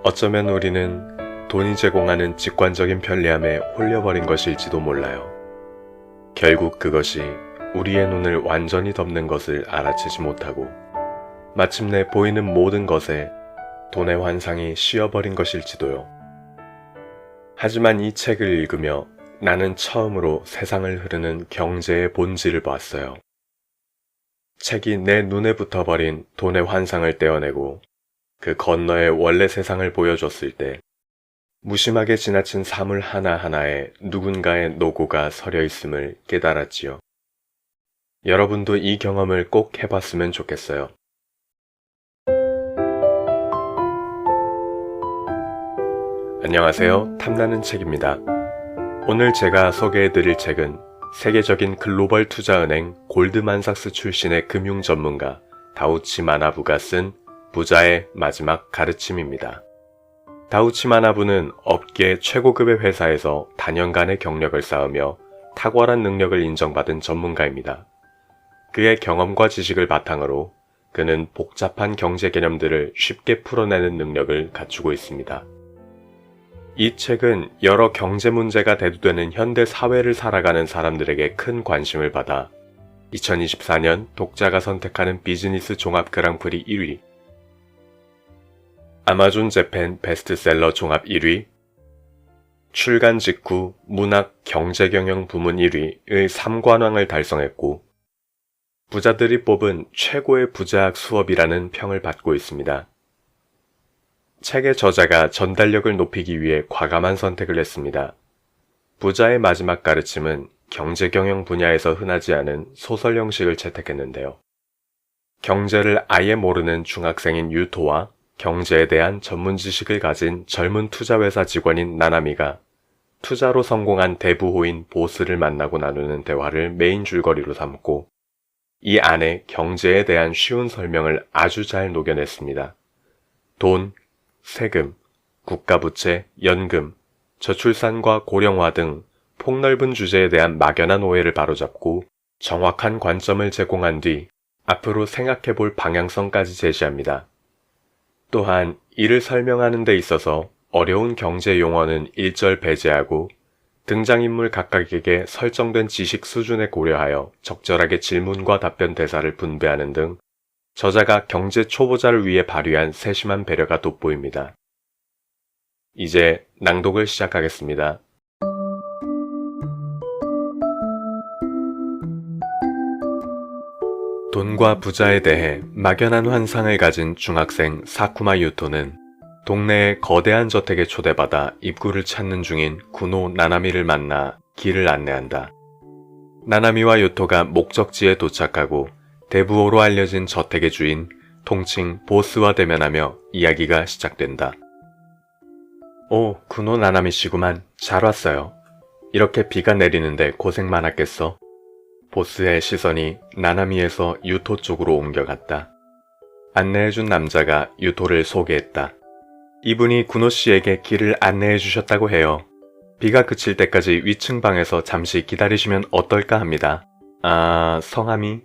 어쩌면 우리는 돈이 제공하는 직관적인 편리함에 홀려버린 것일지도 몰라요. 결국 그것이 우리의 눈을 완전히 덮는 것을 알아채지 못하고 마침내 보이는 모든 것에 돈의 환상이 씌어버린 것일지도요. 하지만 이 책을 읽으며 나는 처음으로 세상을 흐르는 경제의 본질을 봤어요. 책이 내 눈에 붙어버린 돈의 환상을 떼어내고 그 건너의 원래 세상을 보여줬을 때 무심하게 지나친 사물 하나하나에 누군가의 노고가 서려 있음을 깨달았지요. 여러분도 이 경험을 꼭 해봤으면 좋겠어요. 안녕하세요. 탐나는 책입니다. 오늘 제가 소개해드릴 책은 세계적인 글로벌 투자은행 골드만삭스 출신의 금융 전문가 다우치 마나부가 쓴 부자의 마지막 가르침입니다. 다우치 마나부는 업계 최고급의 회사에서 다년간의 경력을 쌓으며 탁월한 능력을 인정받은 전문가입니다. 그의 경험과 지식을 바탕으로 그는 복잡한 경제 개념들을 쉽게 풀어내는 능력을 갖추고 있습니다. 이 책은 여러 경제 문제가 대두되는 현대 사회를 살아가는 사람들에게 큰 관심을 받아 2024년 독자가 선택하는 비즈니스 종합 그랑프리 1위, 아마존 재팬 베스트셀러 종합 1위, 출간 직후 문학 경제경영 부문 1위의 3관왕을 달성했고 부자들이 뽑은 최고의 부자학 수업이라는 평을 받고 있습니다. 책의 저자가 전달력을 높이기 위해 과감한 선택을 했습니다. 부자의 마지막 가르침은 경제경영 분야에서 흔하지 않은 소설 형식을 채택했는데요. 경제를 아예 모르는 중학생인 유토와 경제에 대한 전문 지식을 가진 젊은 투자회사 직원인 나나미가 투자로 성공한 대부호인 보스를 만나고 나누는 대화를 메인 줄거리로 삼고 이 안에 경제에 대한 쉬운 설명을 아주 잘 녹여냈습니다. 돈, 세금, 국가부채, 연금, 저출산과 고령화 등 폭넓은 주제에 대한 막연한 오해를 바로잡고 정확한 관점을 제공한 뒤 앞으로 생각해볼 방향성까지 제시합니다. 또한 이를 설명하는 데 있어서 어려운 경제 용어는 일절 배제하고 등장인물 각각에게 설정된 지식 수준에 고려하여 적절하게 질문과 답변 대사를 분배하는 등 저자가 경제 초보자를 위해 발휘한 세심한 배려가 돋보입니다. 이제 낭독을 시작하겠습니다. 돈과 부자에 대해 막연한 환상을 가진 중학생 사쿠마 유토는 동네의 거대한 저택에 초대받아 입구를 찾는 중인 구노 나나미를 만나 길을 안내한다. 나나미와 유토가 목적지에 도착하고 대부호로 알려진 저택의 주인, 통칭 보스와 대면하며 이야기가 시작된다. 오, 구노 나나미 씨구만. 잘 왔어요. 이렇게 비가 내리는데 고생 많았겠어. 보스의 시선이 나나미에서 유토 쪽으로 옮겨갔다. 안내해준 남자가 유토를 소개했다. 이분이 구노 씨에게 길을 안내해 주셨다고 해요. 비가 그칠 때까지 위층 방에서 잠시 기다리시면 어떨까 합니다. 아, 성함이?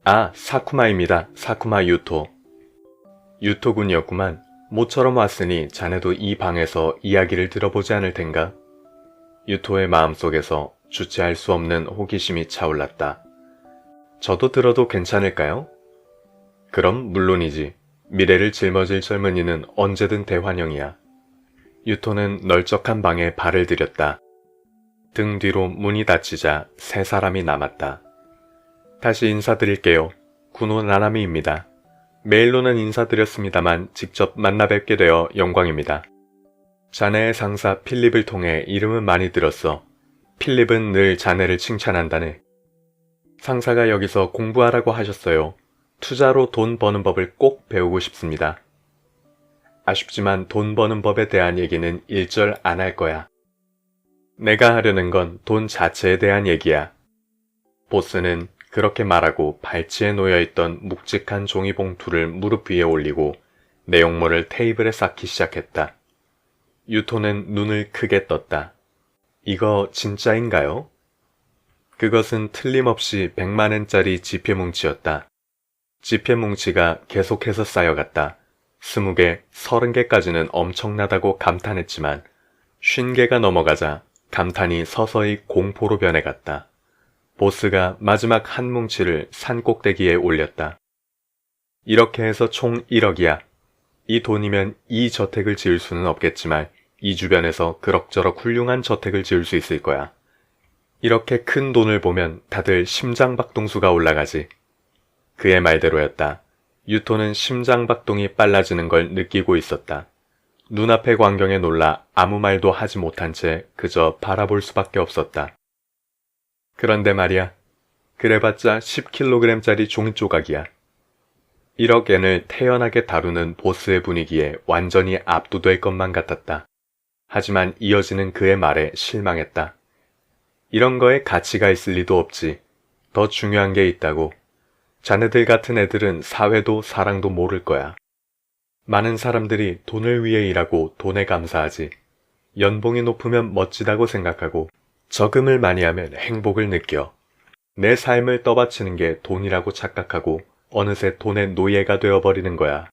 아, 사쿠마입니다. 사쿠마 유토. 유토군이었구만. 모처럼 왔으니 자네도 이 방에서 이야기를 들어보지 않을 텐가? 유토의 마음속에서 주체할 수 없는 호기심이 차올랐다. 저도 들어도 괜찮을까요? 그럼 물론이지. 미래를 짊어질 젊은이는 언제든 대환영이야. 유토는 널쩍한 방에 발을 들였다. 등 뒤로 문이 닫히자 세 사람이 남았다. 다시 인사드릴게요. 구노 나나미입니다. 메일로는 인사드렸습니다만 직접 만나 뵙게 되어 영광입니다. 자네의 상사 필립을 통해 이름은 많이 들었어. 필립은 늘 자네를 칭찬한다네. 상사가 여기서 공부하라고 하셨어요. 투자로 돈 버는 법을 꼭 배우고 싶습니다. 아쉽지만 돈 버는 법에 대한 얘기는 일절 안 할 거야. 내가 하려는 건 돈 자체에 대한 얘기야. 보스는 그렇게 말하고 발치에 놓여있던 묵직한 종이봉투를 무릎 위에 올리고 내용물을 테이블에 쌓기 시작했다. 유토는 눈을 크게 떴다. 이거 진짜인가요? 그것은 틀림없이 100만엔짜리 지폐뭉치였다. 지폐뭉치가 계속해서 쌓여갔다. 20개, 30개까지는 엄청나다고 감탄했지만 50개가 넘어가자 감탄이 서서히 공포로 변해갔다. 보스가 마지막 한 뭉치를 산 꼭대기에 올렸다. 이렇게 해서 총 1억이야. 이 돈이면 이 저택을 지을 수는 없겠지만 이 주변에서 그럭저럭 훌륭한 저택을 지을 수 있을 거야. 이렇게 큰 돈을 보면 다들 심장박동수가 올라가지. 그의 말대로였다. 유토는 심장박동이 빨라지는 걸 느끼고 있었다. 눈앞의 광경에 놀라 아무 말도 하지 못한 채 그저 바라볼 수밖에 없었다. 그런데 말이야. 그래봤자 10kg짜리 종이 조각이야. 1억 엔을 태연하게 다루는 보스의 분위기에 완전히 압도될 것만 같았다. 하지만 이어지는 그의 말에 실망했다. 이런 거에 가치가 있을 리도 없지. 더 중요한 게 있다고. 자네들 같은 애들은 사회도 사랑도 모를 거야. 많은 사람들이 돈을 위해 일하고 돈에 감사하지. 연봉이 높으면 멋지다고 생각하고 저금을 많이 하면 행복을 느껴. 내 삶을 떠받치는 게 돈이라고 착각하고 어느새 돈의 노예가 되어버리는 거야.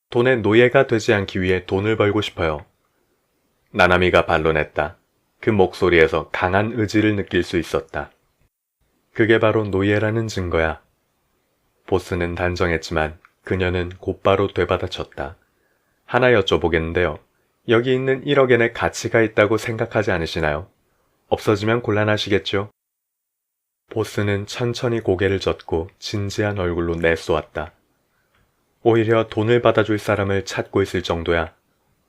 돈의 노예가 되지 않기 위해 돈을 벌고 싶어요. 나나미가 반론했다. 그 목소리에서 강한 의지를 느낄 수 있었다. 그게 바로 노예라는 증거야. 보스는 단정했지만 그녀는 곧바로 되받아쳤다. 하나 여쭤보겠는데요. 여기 있는 1억 엔의 가치가 있다고 생각하지 않으시나요? 없어지면 곤란하시겠죠? 보스는 천천히 고개를 젓고 진지한 얼굴로 내쏘았다. 오히려 돈을 받아줄 사람을 찾고 있을 정도야.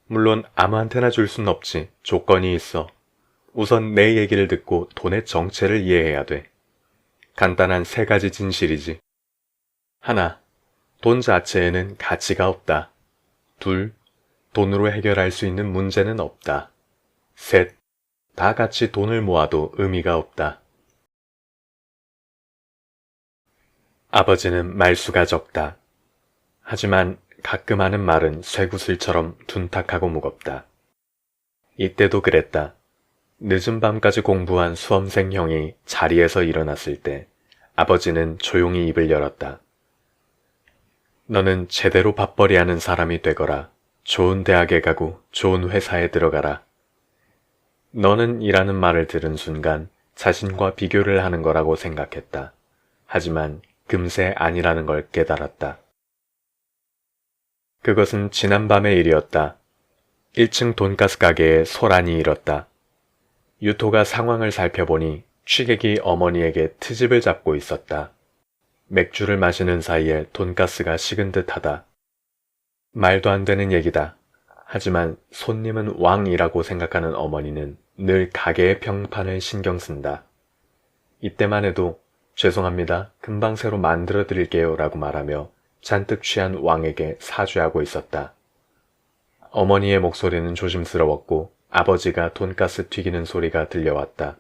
물론 아무한테나 줄 순 없지. 조건이 있어. 우선 내 얘기를 듣고 돈의 정체를 이해해야 돼. 간단한 3가지 진실이지. 하나, 돈 자체에는 가치가 없다. 둘, 돈으로 해결할 수 있는 문제는 없다. 셋, 다 같이 돈을 모아도 의미가 없다. 아버지는 말수가 적다. 하지만 가끔 하는 말은 쇠구슬처럼 둔탁하고 무겁다. 이때도 그랬다. 늦은 밤까지 공부한 수험생 형이 자리에서 일어났을 때 아버지는 조용히 입을 열었다. 너는 제대로 밥벌이하는 사람이 되거라. 좋은 대학에 가고 좋은 회사에 들어가라. 너는 이라는 말을 들은 순간 자신과 비교를 하는 거라고 생각했다. 하지만 금세 아니라는 걸 깨달았다. 그것은 지난밤의 일이었다. 1층 돈가스 가게에 소란이 일었다. 유토가 상황을 살펴보니 취객이 어머니에게 트집을 잡고 있었다. 맥주를 마시는 사이에 돈가스가 식은 듯하다. 말도 안 되는 얘기다. 하지만 손님은 왕이라고 생각하는 어머니는 늘 가게의 평판을 신경 쓴다. 이때만 해도 죄송합니다. 금방 새로 만들어 드릴게요 라고 말하며 잔뜩 취한 왕에게 사죄하고 있었다. 어머니의 목소리는 조심스러웠고 아버지가 돈가스 튀기는 소리가 들려왔다.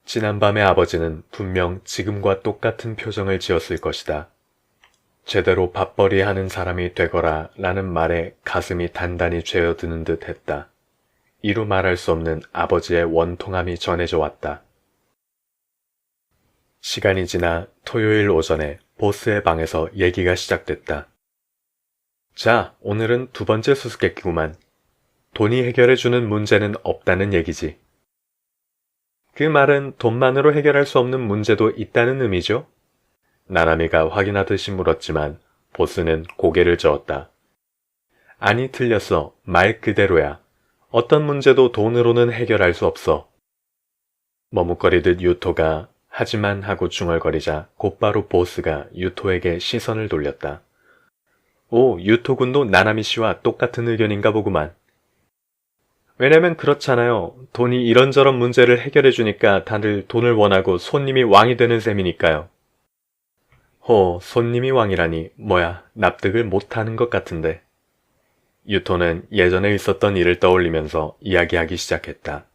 지난밤에 아버지는 분명 지금과 똑같은 표정을 지었을 것이다. 제대로 밥벌이 하는 사람이 되거라 라는 말에 가슴이 단단히 죄어드는 듯 했다. 이루 말할 수 없는 아버지의 원통함이 전해져 왔다. 시간이 지나 토요일 오전에 보스의 방에서 얘기가 시작됐다. 자, 오늘은 2번째 수수께끼구만. 돈이 해결해주는 문제는 없다는 얘기지. 그 말은 돈만으로 해결할 수 없는 문제도 있다는 의미죠? 나나미가 확인하듯이 물었지만 보스는 고개를 저었다. 아니, 틀렸어. 말 그대로야. 어떤 문제도 돈으로는 해결할 수 없어. 머뭇거리듯 유토가 하지만 하고 중얼거리자 곧바로 보스가 유토에게 시선을 돌렸다. 오, 유토군도 나나미 씨와 똑같은 의견인가 보구만. 왜냐면 그렇잖아요. 돈이 이런저런 문제를 해결해주니까 다들 돈을 원하고 손님이 왕이 되는 셈이니까요. 손님이 왕이라니 뭐야, 납득을 못하는 것 같은데. 유토는 예전에 있었던 일을 떠올리면서 이야기하기 시작했다.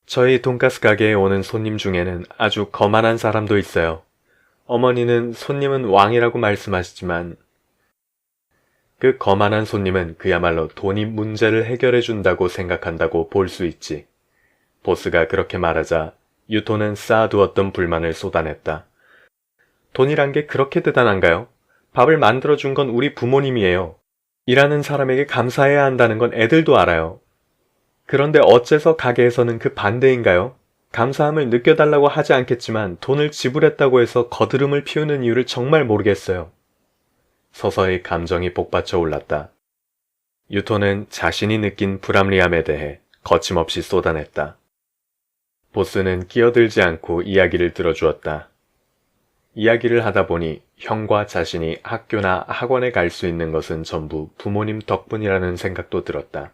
저희 돈가스 가게에 오는 손님 중에는 아주 거만한 사람도 있어요. 어머니는 손님은 왕이라고 말씀하시지만 그 거만한 손님은 그야말로 돈이 문제를 해결해 준다고 생각한다고 볼 수 있지. 보스가 그렇게 말하자 유토는 쌓아두었던 불만을 쏟아냈다. 돈이란 게 그렇게 대단한가요? 밥을 만들어준 건 우리 부모님이에요. 일하는 사람에게 감사해야 한다는 건 애들도 알아요. 그런데 어째서 가게에서는 그 반대인가요? 감사함을 느껴달라고 하지 않겠지만 돈을 지불했다고 해서 거드름을 피우는 이유를 정말 모르겠어요. 서서히 감정이 복받쳐 올랐다. 유토는 자신이 느낀 불합리함에 대해 거침없이 쏟아냈다. 보스는 끼어들지 않고 이야기를 들어주었다. 이야기를 하다 보니 형과 자신이 학교나 학원에 갈 수 있는 것은 전부 부모님 덕분이라는 생각도 들었다.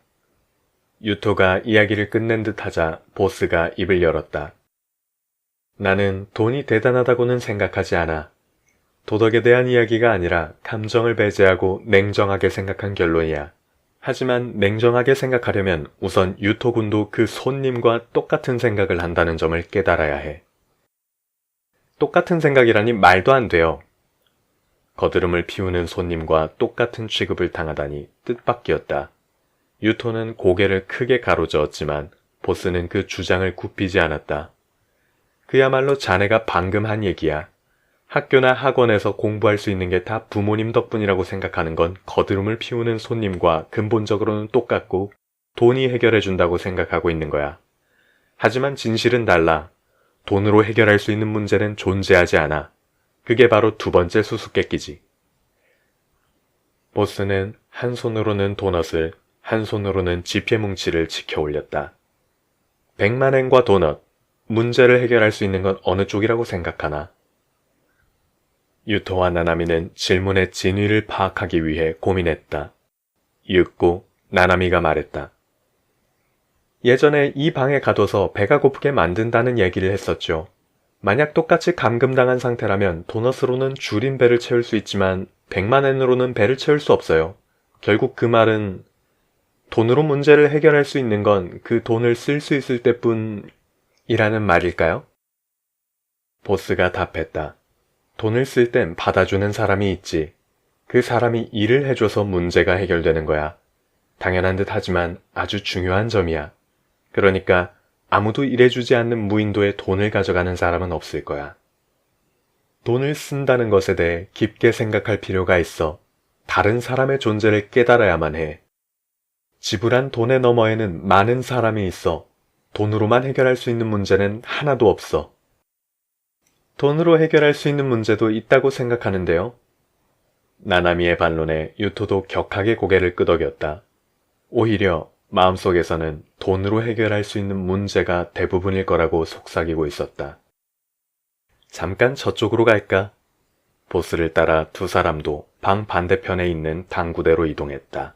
유토가 이야기를 끝낸 듯 하자 보스가 입을 열었다. 나는 돈이 대단하다고는 생각하지 않아. 도덕에 대한 이야기가 아니라 감정을 배제하고 냉정하게 생각한 결론이야. 하지만 냉정하게 생각하려면 우선 유토군도 그 손님과 똑같은 생각을 한다는 점을 깨달아야 해. 똑같은 생각이라니 말도 안 돼요. 거드름을 피우는 손님과 똑같은 취급을 당하다니 뜻밖이었다. 유토는 고개를 크게 가로저었지만 보스는 그 주장을 굽히지 않았다. 그야말로 자네가 방금 한 얘기야. 학교나 학원에서 공부할 수 있는 게 다 부모님 덕분이라고 생각하는 건 거드름을 피우는 손님과 근본적으로는 똑같고 돈이 해결해준다고 생각하고 있는 거야. 하지만 진실은 달라. 돈으로 해결할 수 있는 문제는 존재하지 않아. 그게 바로 두 번째 수수께끼지. 보스는 한 손으로는 도넛을, 한 손으로는 지폐뭉치를 지켜 올렸다. 100만엔과 도넛, 문제를 해결할 수 있는 건 어느 쪽이라고 생각하나? 유토와 나나미는 질문의 진위를 파악하기 위해 고민했다. 윷고 나나미가 말했다. 예전에 이 방에 가둬서 배가 고프게 만든다는 얘기를 했었죠. 만약 똑같이 감금당한 상태라면 도넛으로는 줄인 배를 채울 수 있지만 100만엔으로는 배를 채울 수 없어요. 결국 그 말은 돈으로 문제를 해결할 수 있는 건 그 돈을 쓸 수 있을 때뿐이라는 말일까요? 보스가 답했다. 돈을 쓸 땐 받아주는 사람이 있지. 그 사람이 일을 해줘서 문제가 해결되는 거야. 당연한 듯 하지만 아주 중요한 점이야. 그러니까 아무도 일해주지 않는 무인도에 돈을 가져가는 사람은 없을 거야. 돈을 쓴다는 것에 대해 깊게 생각할 필요가 있어. 다른 사람의 존재를 깨달아야만 해. 지불한 돈의 너머에는 많은 사람이 있어. 돈으로만 해결할 수 있는 문제는 하나도 없어. 돈으로 해결할 수 있는 문제도 있다고 생각하는데요. 나나미의 반론에 유토도 격하게 고개를 끄덕였다. 오히려 마음속에서는 돈으로 해결할 수 있는 문제가 대부분일 거라고 속삭이고 있었다. 잠깐 저쪽으로 갈까? 보스를 따라 두 사람도 방 반대편에 있는 당구대로 이동했다.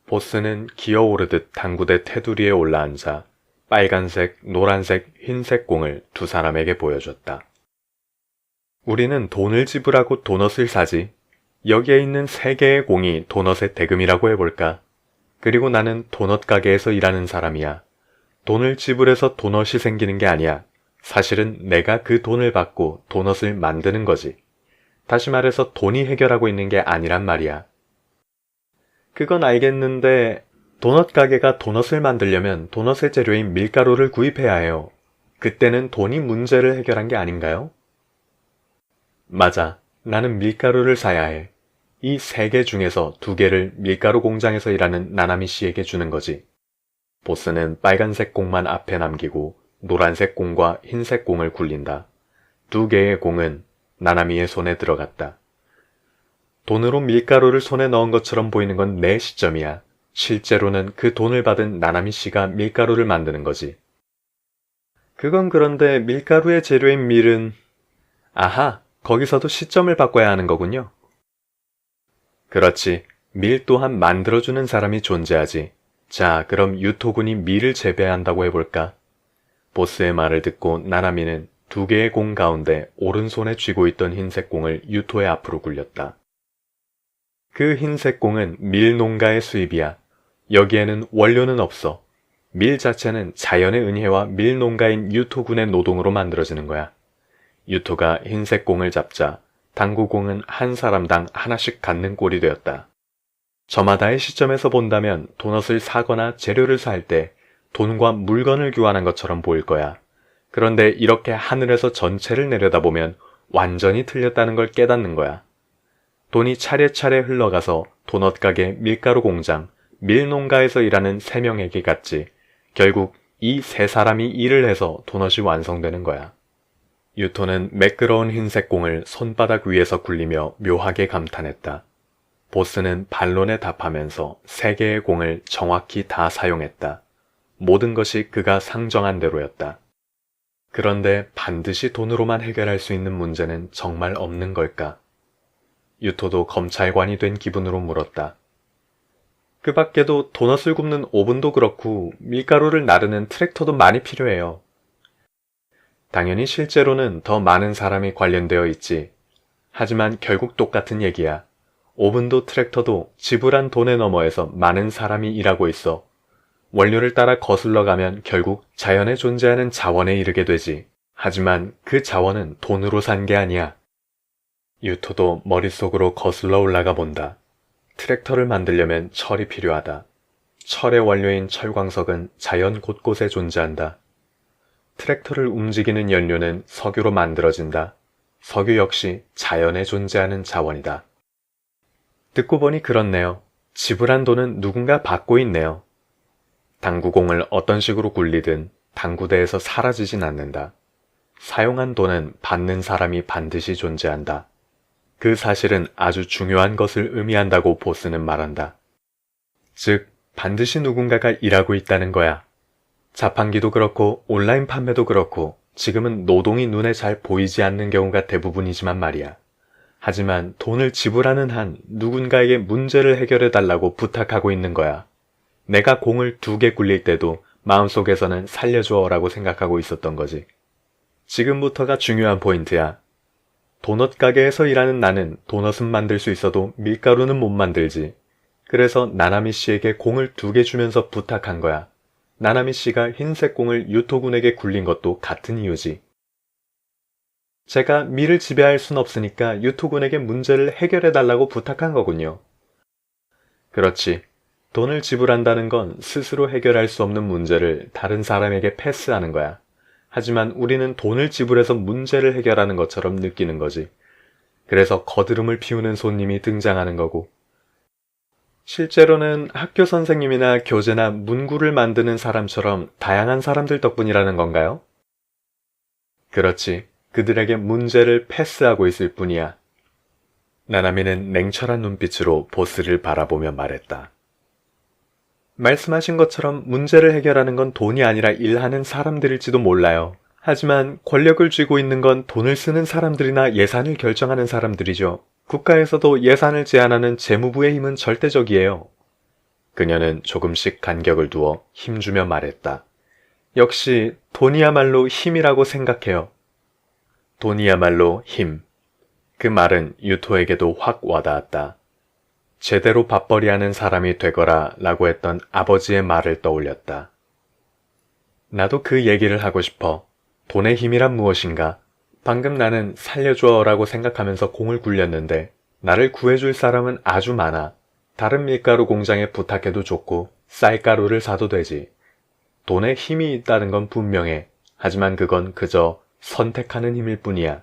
보스는 기어오르듯 당구대 테두리에 올라앉아 빨간색, 노란색, 흰색 공을 두 사람에게 보여줬다. 우리는 돈을 지불하고 도넛을 사지. 여기에 있는 3개의 공이 도넛의 대금이라고 해볼까? 그리고 나는 도넛 가게에서 일하는 사람이야. 돈을 지불해서 도넛이 생기는 게 아니야. 사실은 내가 그 돈을 받고 도넛을 만드는 거지. 다시 말해서 돈이 해결하고 있는 게 아니란 말이야. 그건 알겠는데 도넛 가게가 도넛을 만들려면 도넛의 재료인 밀가루를 구입해야 해요. 그때는 돈이 문제를 해결한 게 아닌가요? 맞아. 나는 밀가루를 사야 해. 이 3개 중에서 2개를 밀가루 공장에서 일하는 나나미 씨에게 주는 거지. 보스는 빨간색 공만 앞에 남기고 노란색 공과 흰색 공을 굴린다. 2개의 공은 나나미의 손에 들어갔다. 돈으로 밀가루를 손에 넣은 것처럼 보이는 건 내 시점이야. 실제로는 그 돈을 받은 나나미 씨가 밀가루를 만드는 거지. 그건 그런데 밀가루의 재료인 밀은... 아하, 거기서도 시점을 바꿔야 하는 거군요. 그렇지. 밀 또한 만들어주는 사람이 존재하지. 자, 그럼 유토군이 밀을 재배한다고 해볼까? 보스의 말을 듣고 나나미는 2개의 공 가운데 오른손에 쥐고 있던 흰색 공을 유토의 앞으로 굴렸다. 그 흰색 공은 밀 농가의 수입이야. 여기에는 원료는 없어. 밀 자체는 자연의 은혜와 밀 농가인 유토군의 노동으로 만들어지는 거야. 유토가 흰색 공을 잡자 당구공은 한 사람당 하나씩 갖는 꼴이 되었다. 저마다의 시점에서 본다면 도넛을 사거나 재료를 살 때 돈과 물건을 교환한 것처럼 보일 거야. 그런데 이렇게 하늘에서 전체를 내려다보면 완전히 틀렸다는 걸 깨닫는 거야. 돈이 차례차례 흘러가서 도넛 가게, 밀가루 공장, 밀농가에서 일하는 3명에게 갔지. 결국 이 3사람이 일을 해서 도넛이 완성되는 거야. 유토는 매끄러운 흰색 공을 손바닥 위에서 굴리며 묘하게 감탄했다. 보스는 반론에 답하면서 3개의 공을 정확히 다 사용했다. 모든 것이 그가 상정한 대로였다. 그런데 반드시 돈으로만 해결할 수 있는 문제는 정말 없는 걸까? 유토도 검찰관이 된 기분으로 물었다. 그 밖에도 도넛을 굽는 오븐도 그렇고 밀가루를 나르는 트랙터도 많이 필요해요. 당연히 실제로는 더 많은 사람이 관련되어 있지. 하지만 결국 똑같은 얘기야. 오븐도 트랙터도 지불한 돈의 너머에서 많은 사람이 일하고 있어. 원료를 따라 거슬러 가면 결국 자연에 존재하는 자원에 이르게 되지. 하지만 그 자원은 돈으로 산 게 아니야. 유토도 머릿속으로 거슬러 올라가 본다. 트랙터를 만들려면 철이 필요하다. 철의 원료인 철광석은 자연 곳곳에 존재한다. 트랙터를 움직이는 연료는 석유로 만들어진다. 석유 역시 자연에 존재하는 자원이다. 듣고 보니 그렇네요. 지불한 돈은 누군가 받고 있네요. 당구공을 어떤 식으로 굴리든 당구대에서 사라지진 않는다. 사용한 돈은 받는 사람이 반드시 존재한다. 그 사실은 아주 중요한 것을 의미한다고 보스는 말한다. 즉, 반드시 누군가가 일하고 있다는 거야. 자판기도 그렇고 온라인 판매도 그렇고 지금은 노동이 눈에 잘 보이지 않는 경우가 대부분이지만 말이야. 하지만 돈을 지불하는 한 누군가에게 문제를 해결해 달라고 부탁하고 있는 거야. 내가 공을 2개 굴릴 때도 마음속에서는 살려줘라고 생각하고 있었던 거지. 지금부터가 중요한 포인트야. 도넛 가게에서 일하는 나는 도넛은 만들 수 있어도 밀가루는 못 만들지. 그래서 나나미 씨에게 공을 2개 주면서 부탁한 거야. 나나미 씨가 흰색 공을 유토군에게 굴린 것도 같은 이유지. 제가 밀을 지배할 순 없으니까 유토군에게 문제를 해결해 달라고 부탁한 거군요. 그렇지. 돈을 지불한다는 건 스스로 해결할 수 없는 문제를 다른 사람에게 패스하는 거야. 하지만 우리는 돈을 지불해서 문제를 해결하는 것처럼 느끼는 거지. 그래서 거드름을 피우는 손님이 등장하는 거고. 실제로는 학교 선생님이나 교재나 문구를 만드는 사람처럼 다양한 사람들 덕분이라는 건가요? 그렇지. 그들에게 문제를 패스하고 있을 뿐이야. 나나미는 냉철한 눈빛으로 보스를 바라보며 말했다. 말씀하신 것처럼 문제를 해결하는 건 돈이 아니라 일하는 사람들일지도 몰라요. 하지만 권력을 쥐고 있는 건 돈을 쓰는 사람들이나 예산을 결정하는 사람들이죠. 국가에서도 예산을 제한하는 재무부의 힘은 절대적이에요. 그녀는 조금씩 간격을 두어 힘주며 말했다. 역시 돈이야말로 힘이라고 생각해요. 돈이야말로 힘. 그 말은 유토에게도 확 와닿았다. 제대로 밥벌이하는 사람이 되거라 라고 했던 아버지의 말을 떠올렸다. 나도 그 얘기를 하고 싶어. 돈의 힘이란 무엇인가? 방금 나는 살려줘 라고 생각하면서 공을 굴렸는데 나를 구해줄 사람은 아주 많아. 다른 밀가루 공장에 부탁해도 좋고 쌀가루를 사도 되지. 돈에 힘이 있다는 건 분명해. 하지만 그건 그저 선택하는 힘일 뿐이야.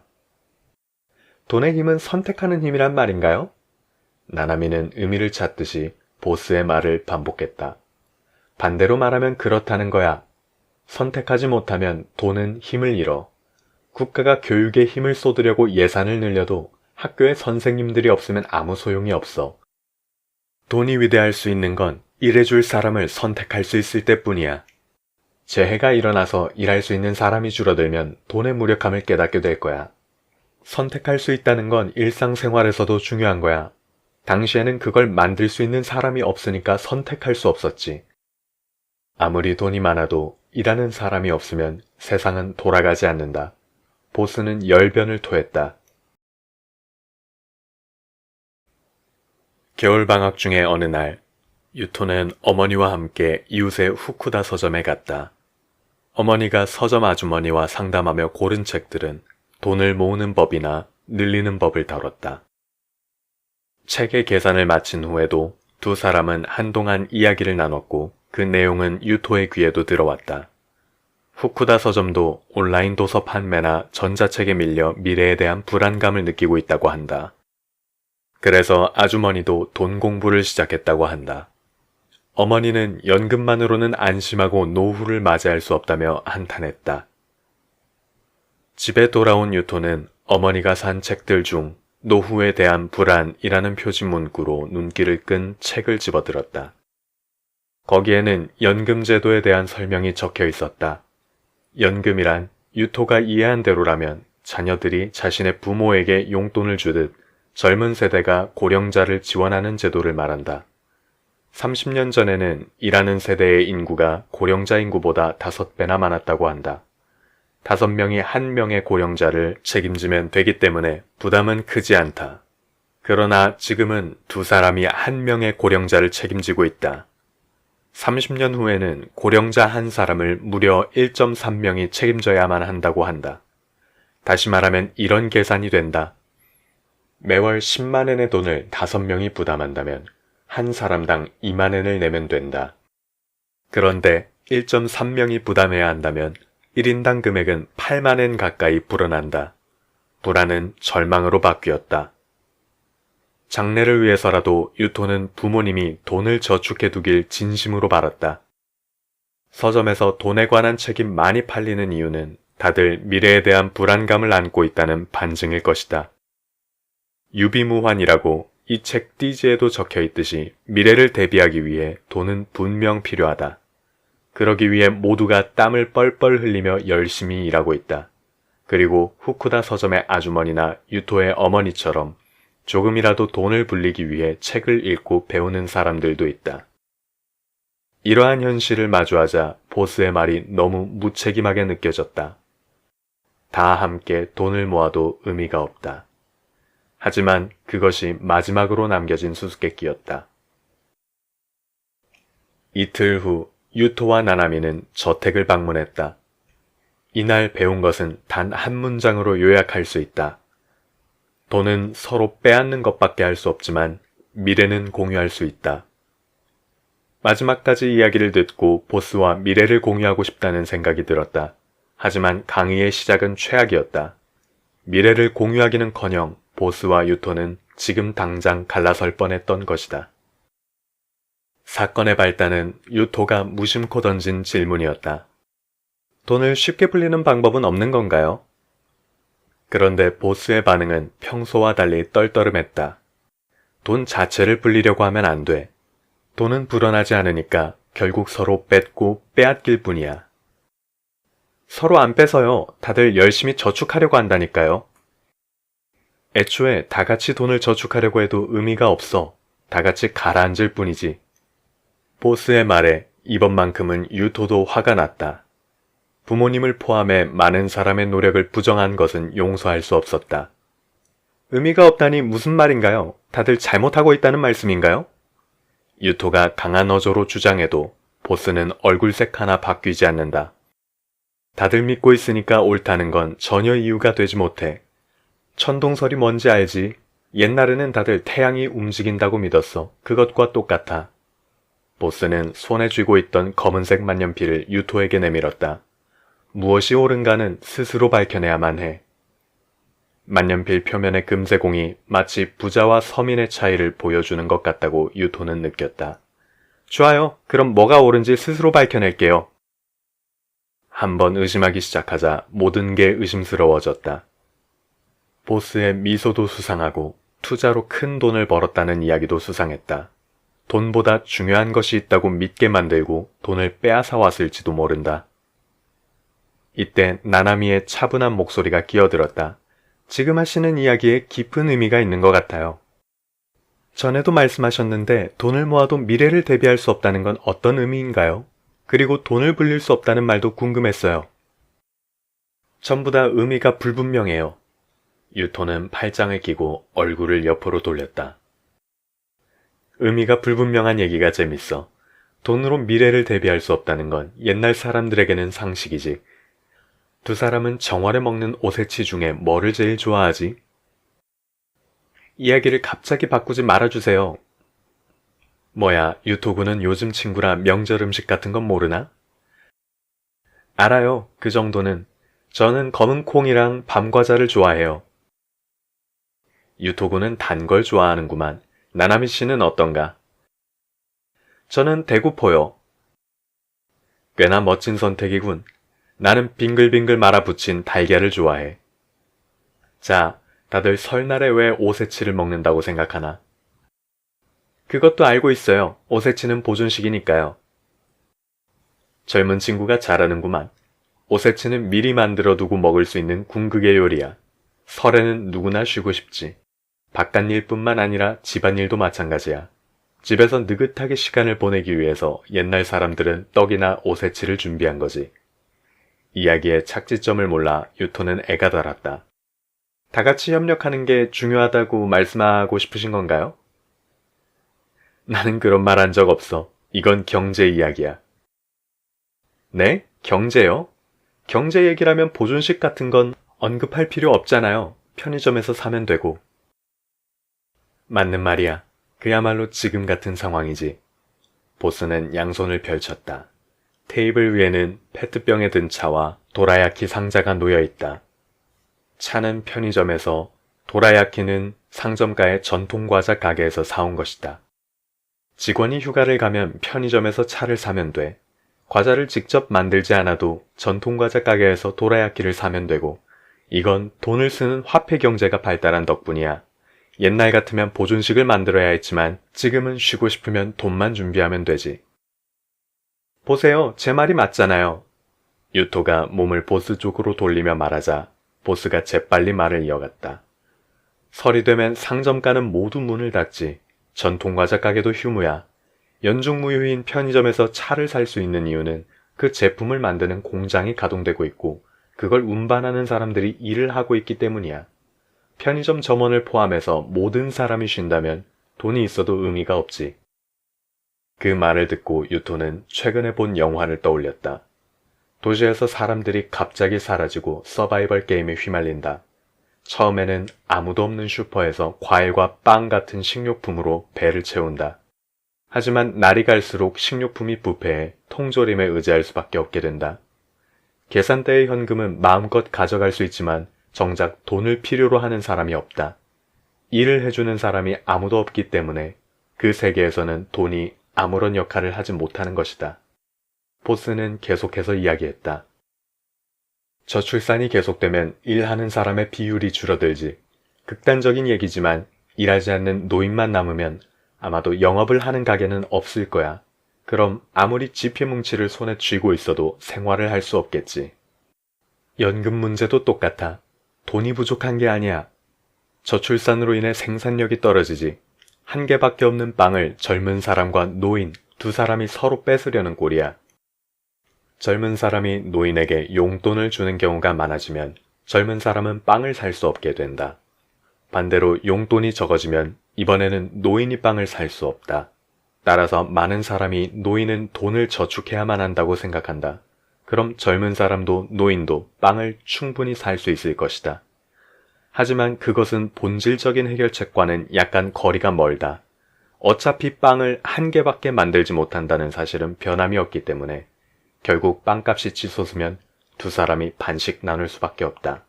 돈의 힘은 선택하는 힘이란 말인가요? 나나미는 의미를 찾듯이 보스의 말을 반복했다. 반대로 말하면 그렇다는 거야. 선택하지 못하면 돈은 힘을 잃어. 국가가 교육에 힘을 쏟으려고 예산을 늘려도 학교에 선생님들이 없으면 아무 소용이 없어. 돈이 위대할 수 있는 건 일해줄 사람을 선택할 수 있을 때뿐이야. 재해가 일어나서 일할 수 있는 사람이 줄어들면 돈의 무력함을 깨닫게 될 거야. 선택할 수 있다는 건 일상생활에서도 중요한 거야. 당시에는 그걸 만들 수 있는 사람이 없으니까 선택할 수 없었지. 아무리 돈이 많아도 일하는 사람이 없으면 세상은 돌아가지 않는다. 보스는 열변을 토했다. 겨울방학 중의 어느 날, 유토는 어머니와 함께 이웃의 후쿠다 서점에 갔다. 어머니가 서점 아주머니와 상담하며 고른 책들은 돈을 모으는 법이나 늘리는 법을 다뤘다. 책의 계산을 마친 후에도 두 사람은 한동안 이야기를 나눴고 그 내용은 유토의 귀에도 들어왔다. 후쿠다 서점도 온라인 도서 판매나 전자책에 밀려 미래에 대한 불안감을 느끼고 있다고 한다. 그래서 아주머니도 돈 공부를 시작했다고 한다. 어머니는 연금만으로는 안심하고 노후를 맞이할 수 없다며 한탄했다. 집에 돌아온 유토는 어머니가 산 책들 중 노후에 대한 불안이라는 표지 문구로 눈길을 끈 책을 집어들었다. 거기에는 연금제도에 대한 설명이 적혀 있었다. 연금이란 유토가 이해한 대로라면 자녀들이 자신의 부모에게 용돈을 주듯 젊은 세대가 고령자를 지원하는 제도를 말한다. 30년 전에는 일하는 세대의 인구가 고령자 인구보다 5배나 많았다고 한다. 5명이 1명의 고령자를 책임지면 되기 때문에 부담은 크지 않다. 그러나 지금은 2사람이 1명의 고령자를 책임지고 있다. 30년 후에는 고령자 1사람을 무려 1.3명이 책임져야만 한다고 한다. 다시 말하면 이런 계산이 된다. 매월 10만엔의 돈을 5명이 부담한다면 한 사람당 2만엔을 내면 된다. 그런데 1.3명이 부담해야 한다면 1인당 금액은 8만엔 가까이 불어난다. 불안은 절망으로 바뀌었다. 장래를 위해서라도 유토는 부모님이 돈을 저축해두길 진심으로 바랐다. 서점에서 돈에 관한 책이 많이 팔리는 이유는 다들 미래에 대한 불안감을 안고 있다는 반증일 것이다. 유비무환이라고 이 책 띠지에도 적혀 있듯이 미래를 대비하기 위해 돈은 분명 필요하다. 그러기 위해 모두가 땀을 뻘뻘 흘리며 열심히 일하고 있다. 그리고 후쿠다 서점의 아주머니나 유토의 어머니처럼 조금이라도 돈을 불리기 위해 책을 읽고 배우는 사람들도 있다. 이러한 현실을 마주하자 보스의 말이 너무 무책임하게 느껴졌다. 다 함께 돈을 모아도 의미가 없다. 하지만 그것이 마지막으로 남겨진 수수께끼였다. 이틀 후 유토와 나나미는 저택을 방문했다. 이날 배운 것은 단 한 문장으로 요약할 수 있다. 돈은 서로 빼앗는 것밖에 할 수 없지만 미래는 공유할 수 있다. 마지막까지 이야기를 듣고 보스와 미래를 공유하고 싶다는 생각이 들었다. 하지만 강의의 시작은 최악이었다. 미래를 공유하기는커녕 보스와 유토는 지금 당장 갈라설 뻔했던 것이다. 사건의 발단은 유토가 무심코 던진 질문이었다. 돈을 쉽게 불리는 방법은 없는 건가요? 그런데 보스의 반응은 평소와 달리 떨떠름했다. 돈 자체를 불리려고 하면 안 돼. 돈은 불어나지 않으니까 결국 서로 뺏고 빼앗길 뿐이야. 서로 안 뺏어요. 다들 열심히 저축하려고 한다니까요. 애초에 다 같이 돈을 저축하려고 해도 의미가 없어. 다 같이 가라앉을 뿐이지. 보스의 말에 이번만큼은 유토도 화가 났다. 부모님을 포함해 많은 사람의 노력을 부정한 것은 용서할 수 없었다. 의미가 없다니 무슨 말인가요? 다들 잘못하고 있다는 말씀인가요? 유토가 강한 어조로 주장해도 보스는 얼굴색 하나 바뀌지 않는다. 다들 믿고 있으니까 옳다는 건 전혀 이유가 되지 못해. 천동설이 뭔지 알지? 옛날에는 다들 태양이 움직인다고 믿었어. 그것과 똑같아. 보스는 손에 쥐고 있던 검은색 만년필을 유토에게 내밀었다. 무엇이 옳은가는 스스로 밝혀내야만 해. 만년필 표면의 금세공이 마치 부자와 서민의 차이를 보여주는 것 같다고 유토는 느꼈다. 좋아요. 그럼 뭐가 옳은지 스스로 밝혀낼게요. 한번 의심하기 시작하자 모든 게 의심스러워졌다. 보스의 미소도 수상하고 투자로 큰 돈을 벌었다는 이야기도 수상했다. 돈보다 중요한 것이 있다고 믿게 만들고 돈을 빼앗아 왔을지도 모른다. 이때 나나미의 차분한 목소리가 끼어들었다. 지금 하시는 이야기에 깊은 의미가 있는 것 같아요. 전에도 말씀하셨는데 돈을 모아도 미래를 대비할 수 없다는 건 어떤 의미인가요? 그리고 돈을 불릴 수 없다는 말도 궁금했어요. 전부 다 의미가 불분명해요. 유토는 팔짱을 끼고 얼굴을 옆으로 돌렸다. 의미가 불분명한 얘기가 재밌어. 돈으로 미래를 대비할 수 없다는 건 옛날 사람들에게는 상식이지. 두 사람은 정월에 먹는 오세치 중에 뭐를 제일 좋아하지? 이야기를 갑자기 바꾸지 말아주세요. 뭐야, 유토군은 요즘 친구라 명절 음식 같은 건 모르나? 알아요. 그 정도는. 저는 검은 콩이랑 밤과자를 좋아해요. 유토군은 단 걸 좋아하는구만. 나나미 씨는 어떤가? 저는 대구포요. 꽤나 멋진 선택이군. 나는 빙글빙글 말아붙인 달걀을 좋아해. 자, 다들 설날에 왜 오세치를 먹는다고 생각하나? 그것도 알고 있어요. 오세치는 보존식이니까요. 젊은 친구가 잘하는구만. 오세치는 미리 만들어 두고 먹을 수 있는 궁극의 요리야. 설에는 누구나 쉬고 싶지. 바깥일뿐만 아니라 집안일도 마찬가지야. 집에서 느긋하게 시간을 보내기 위해서 옛날 사람들은 떡이나 오세치를 준비한 거지. 이야기의 착지점을 몰라 유토는 애가 달았다. 다 같이 협력하는 게 중요하다고 말씀하고 싶으신 건가요? 나는 그런 말 한 적 없어. 이건 경제 이야기야. 네? 경제요? 경제 얘기라면 보존식 같은 건 언급할 필요 없잖아요. 편의점에서 사면 되고. 맞는 말이야. 그야말로 지금 같은 상황이지. 보스는 양손을 펼쳤다. 테이블 위에는 페트병에 든 차와 도라야키 상자가 놓여있다. 차는 편의점에서, 도라야키는 상점가의 전통과자 가게에서 사온 것이다. 직원이 휴가를 가면 편의점에서 차를 사면 돼. 과자를 직접 만들지 않아도 전통과자 가게에서 도라야키를 사면 되고, 이건 돈을 쓰는 화폐 경제가 발달한 덕분이야. 옛날 같으면 보존식을 만들어야 했지만 지금은 쉬고 싶으면 돈만 준비하면 되지. 보세요. 제 말이 맞잖아요. 유토가 몸을 보스 쪽으로 돌리며 말하자 보스가 재빨리 말을 이어갔다. 설이 되면 상점가는 모두 문을 닫지. 전통과자 가게도 휴무야. 연중무휴인 편의점에서 차를 살 수 있는 이유는 그 제품을 만드는 공장이 가동되고 있고 그걸 운반하는 사람들이 일을 하고 있기 때문이야. 편의점 점원을 포함해서 모든 사람이 쉰다면 돈이 있어도 의미가 없지. 그 말을 듣고 유토는 최근에 본 영화를 떠올렸다. 도시에서 사람들이 갑자기 사라지고 서바이벌 게임에 휘말린다. 처음에는 아무도 없는 슈퍼에서 과일과 빵 같은 식료품으로 배를 채운다. 하지만 날이 갈수록 식료품이 부패해 통조림에 의지할 수밖에 없게 된다. 계산대의 현금은 마음껏 가져갈 수 있지만 정작 돈을 필요로 하는 사람이 없다. 일을 해주는 사람이 아무도 없기 때문에 그 세계에서는 돈이 아무런 역할을 하지 못하는 것이다. 보스는 계속해서 이야기했다. 저출산이 계속되면 일하는 사람의 비율이 줄어들지. 극단적인 얘기지만 일하지 않는 노인만 남으면 아마도 영업을 하는 가게는 없을 거야. 그럼 아무리 지폐뭉치를 손에 쥐고 있어도 생활을 할 수 없겠지. 연금 문제도 똑같아. 돈이 부족한 게 아니야. 저출산으로 인해 생산력이 떨어지지. 한 개밖에 없는 빵을 젊은 사람과 노인 두 사람이 서로 뺏으려는 꼴이야. 젊은 사람이 노인에게 용돈을 주는 경우가 많아지면 젊은 사람은 빵을 살 수 없게 된다. 반대로 용돈이 적어지면 이번에는 노인이 빵을 살 수 없다. 따라서 많은 사람이 노인은 돈을 저축해야만 한다고 생각한다. 그럼 젊은 사람도 노인도 빵을 충분히 살 수 있을 것이다. 하지만 그것은 본질적인 해결책과는 약간 거리가 멀다. 어차피 빵을 한 개밖에 만들지 못한다는 사실은 변함이 없기 때문에 결국 빵값이 치솟으면 두 사람이 반씩 나눌 수밖에 없다.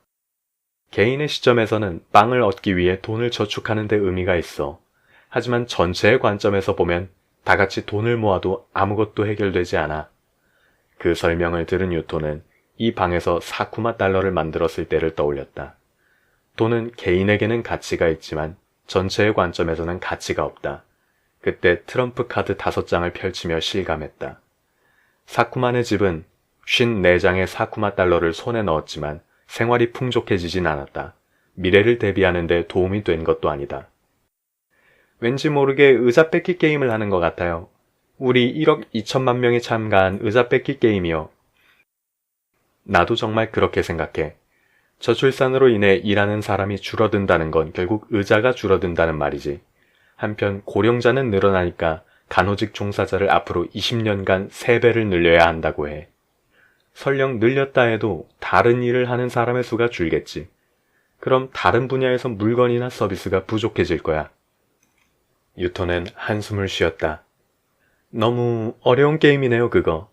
개인의 시점에서는 빵을 얻기 위해 돈을 저축하는 데 의미가 있어. 하지만 전체의 관점에서 보면 다 같이 돈을 모아도 아무것도 해결되지 않아. 그 설명을 들은 유토는 이 방에서 사쿠마 달러를 만들었을 때를 떠올렸다. 돈은 개인에게는 가치가 있지만 전체의 관점에서는 가치가 없다. 그때 트럼프 카드 5장을 펼치며 실감했다. 사쿠마네 집은 54장의 사쿠마 달러를 손에 넣었지만 생활이 풍족해지진 않았다. 미래를 대비하는 데 도움이 된 것도 아니다. 왠지 모르게 의자 뺏기 게임을 하는 것 같아요. 우리 1억 2천만 명이 참가한 의자 뺏기 게임이요. 나도 정말 그렇게 생각해. 저출산으로 인해 일하는 사람이 줄어든다는 건 결국 의자가 줄어든다는 말이지. 한편 고령자는 늘어나니까 간호직 종사자를 앞으로 20년간 3배를 늘려야 한다고 해. 설령 늘렸다 해도 다른 일을 하는 사람의 수가 줄겠지. 그럼 다른 분야에서 물건이나 서비스가 부족해질 거야. 유토는 한숨을 쉬었다. 너무 어려운 게임이네요, 그거.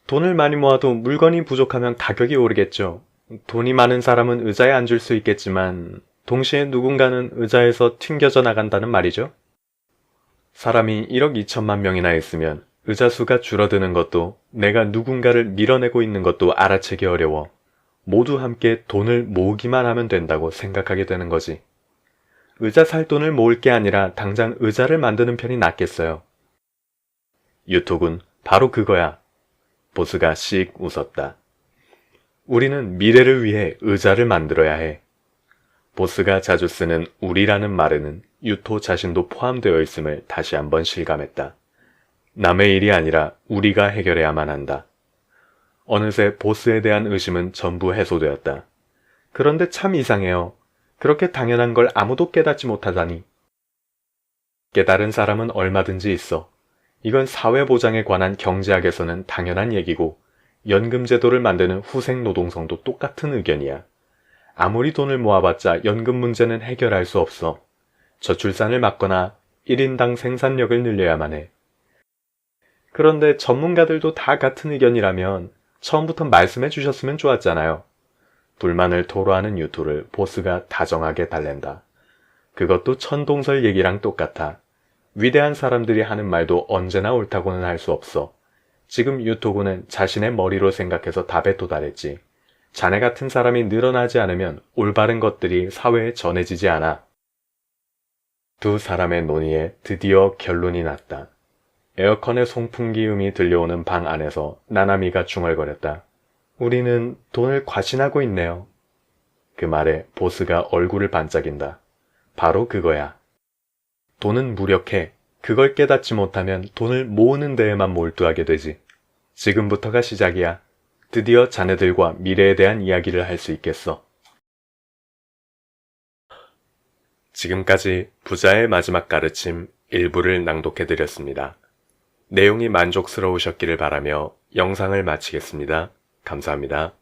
돈을 많이 모아도 물건이 부족하면 가격이 오르겠죠. 돈이 많은 사람은 의자에 앉을 수 있겠지만 동시에 누군가는 의자에서 튕겨져 나간다는 말이죠. 사람이 1억 2천만 명이나 있으면 의자 수가 줄어드는 것도 내가 누군가를 밀어내고 있는 것도 알아채기 어려워 모두 함께 돈을 모으기만 하면 된다고 생각하게 되는 거지. 의자 살 돈을 모을 게 아니라 당장 의자를 만드는 편이 낫겠어요. 유톡은 바로 그거야. 보스가 씩 웃었다. 우리는 미래를 위해 의자를 만들어야 해. 보스가 자주 쓰는 우리라는 말에는 유토 자신도 포함되어 있음을 다시 한번 실감했다. 남의 일이 아니라 우리가 해결해야만 한다. 어느새 보스에 대한 의심은 전부 해소되었다. 그런데 참 이상해요. 그렇게 당연한 걸 아무도 깨닫지 못하다니. 깨달은 사람은 얼마든지 있어. 이건 사회보장에 관한 경제학에서는 당연한 얘기고 연금제도를 만드는 후생노동성도 똑같은 의견이야. 아무리 돈을 모아봤자 연금 문제는 해결할 수 없어. 저출산을 막거나 1인당 생산력을 늘려야만 해. 그런데 전문가들도 다 같은 의견이라면 처음부터 말씀해 주셨으면 좋았잖아요. 불만을 토로하는 유토를 보스가 다정하게 달랜다. 그것도 천동설 얘기랑 똑같아. 위대한 사람들이 하는 말도 언제나 옳다고는 할 수 없어. 지금 유토군은 자신의 머리로 생각해서 답에 도달했지. 자네 같은 사람이 늘어나지 않으면 올바른 것들이 사회에 전해지지 않아. 두 사람의 논의에 드디어 결론이 났다. 에어컨의 송풍기음이 들려오는 방 안에서 나나미가 중얼거렸다. 우리는 돈을 과신하고 있네요. 그 말에 보스가 얼굴을 반짝인다. 바로 그거야. 돈은 무력해. 그걸 깨닫지 못하면 돈을 모으는 데에만 몰두하게 되지. 지금부터가 시작이야. 드디어 자네들과 미래에 대한 이야기를 할 수 있겠어. 지금까지 부자의 마지막 가르침 일부를 낭독해드렸습니다. 내용이 만족스러우셨기를 바라며 영상을 마치겠습니다. 감사합니다.